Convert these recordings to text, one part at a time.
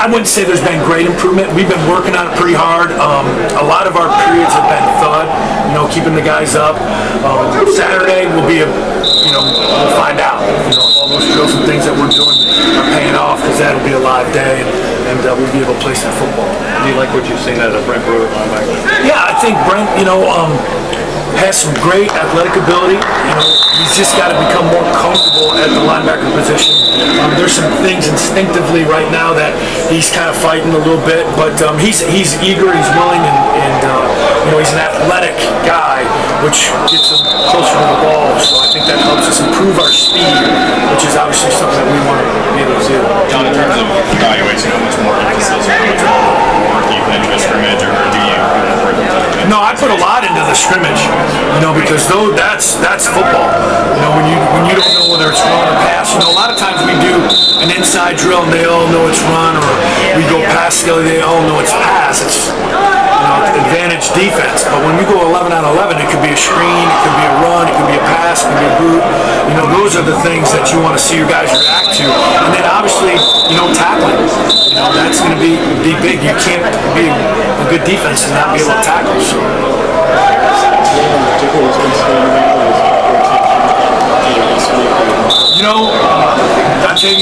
I wouldn't say there's been great improvement. We've been working on it pretty hard. A lot of our periods have been thud, keeping the guys up. Saturday will be we'll find out. All those drills and things that we're doing are paying off, because that'll be a live day, and we'll be able to play some football. Do you like what you've seen out of Brent Brewer? Yeah, I think Brent, has some great athletic ability. He's just got to become more comfortable at the linebacker position. There's some things instinctively right now that he's kind of fighting a little bit, but he's eager, he's willing, and he's an athletic guy, which gets him closer to the ball. So I think that helps us improve our speed, which is obviously something that we want to be able to do. John, in terms of evaluation, how much more emphasis or how much more work you put into a scrimmage, or do you work into it? No, I put a lot into the scrimmage, because that's football. When you don't know whether it's run or pass. A lot of times we do an inside drill and they all know it's run, or we go pass skill, they all know it's pass. It's advantage defense. But when we go 11 on 11, it could be a screen, it could be a run, it could be a pass, it could be a boot. Those are the things that you want to see your guys react to. And then obviously, tackling. That's going to be big. You can't be a good defense and not be able to tackle. So.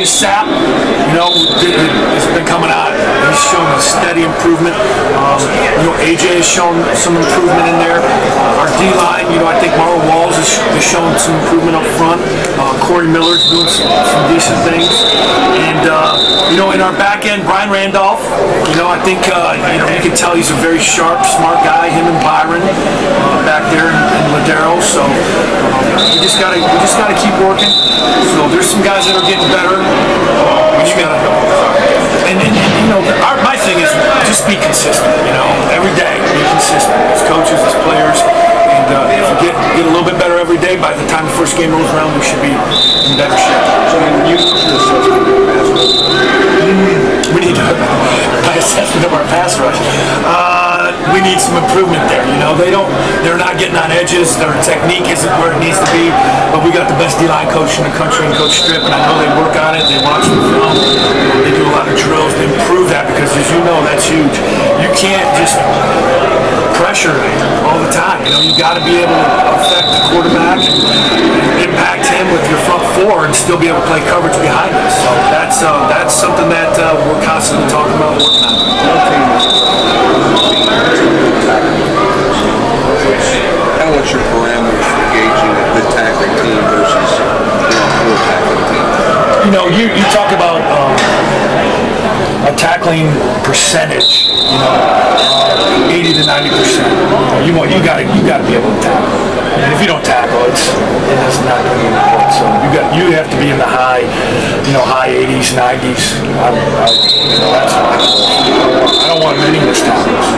Sapp, has been coming out. He's shown a steady improvement. AJ has shown some improvement in there. Our D-line, I think Marlon Walls has shown some improvement up front. Corey Miller's doing some decent things. And, in our back end, Brian Randolph, I think, you can tell he's a very sharp, smart guy, him and Byron back there in Ladero. So we just gotta keep working. So there's some guys that are getting better. You gotta, my thing is just be consistent. Every day be consistent as coaches, as players, and if we get a little bit better every day, by the time the first game rolls around, we should be in better shape. So you we need an assessment of our pass rush. We need some improvement there. They're not getting on edges. Their technique isn't where it needs to be. But we got the best D-line coach in the country, and Coach Strip, and I know they work on it. They watch the film. They do a lot of drills to improve that, because as you know, that's huge. You can't just pressure all the time. You got to be able to affect the quarterback and impact him with your front four, and still be able to play coverage behind us. So that's something that we're constantly talking about and working on. What's your parameters for gauging a good tackling team versus a poor tackling team? You talk about a tackling percentage. 80 to 90%. You got to be able to tackle. And if you don't tackle, it's not going to be important. So you have to be in the high 80s, 90s. I don't want many missed tackles.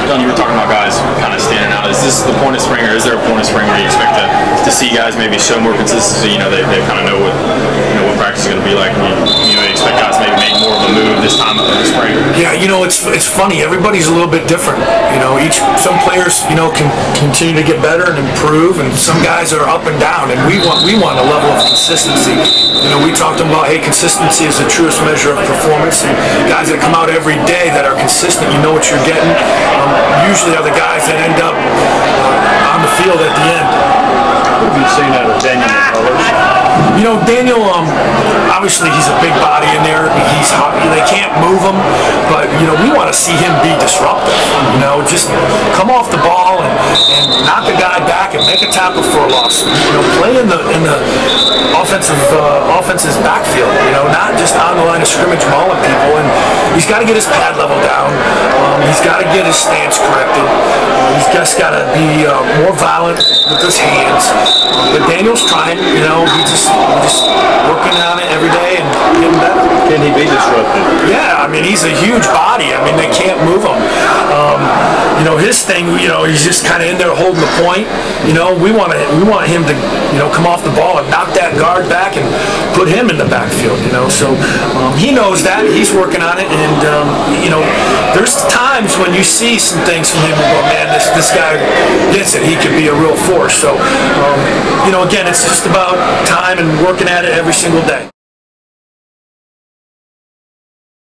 John, you were talking about guys kind of standing out. Is this the point of spring, or is there a point of spring where you expect to see guys maybe show more consistency? They kind of know what practice is going to be like. You expect guys maybe make more of a move this time in the spring. Yeah, it's funny. Everybody's a little bit different. Some players can continue to get better and improve, and some guys are up and down. And we want a level of consistency. We talked about, hey, consistency is the truest measure of performance. And guys that come out every day that are consistent, you know what you're getting. Usually are the guys that end up on the field at the end. What have you seen out of Daniel McCullers? Daniel, obviously he's a big body in there. They can't move him, but we want to see him be disruptive. Just come off the ball and knock the guy back and make a tackle for a loss. Play in the offense's backfield. Not just on the line of scrimmage mauling people. And he's got to get his pad level down. He's got to get his stance corrected. He's just got to be more violent with his hands. But Daniel's trying. We're just working on it every day and getting better. Can he be disruptive? Yeah, he's a huge body. They can't move him. His thing, he's just kind of in there holding the point. We want him to, come off the ball and knock that guard back and put him in the backfield. So he knows that. He's working on it, and there's times when you see some things from him and go, man, this guy gets it. He could be a real force. So again, it's just about time and working at it every single day.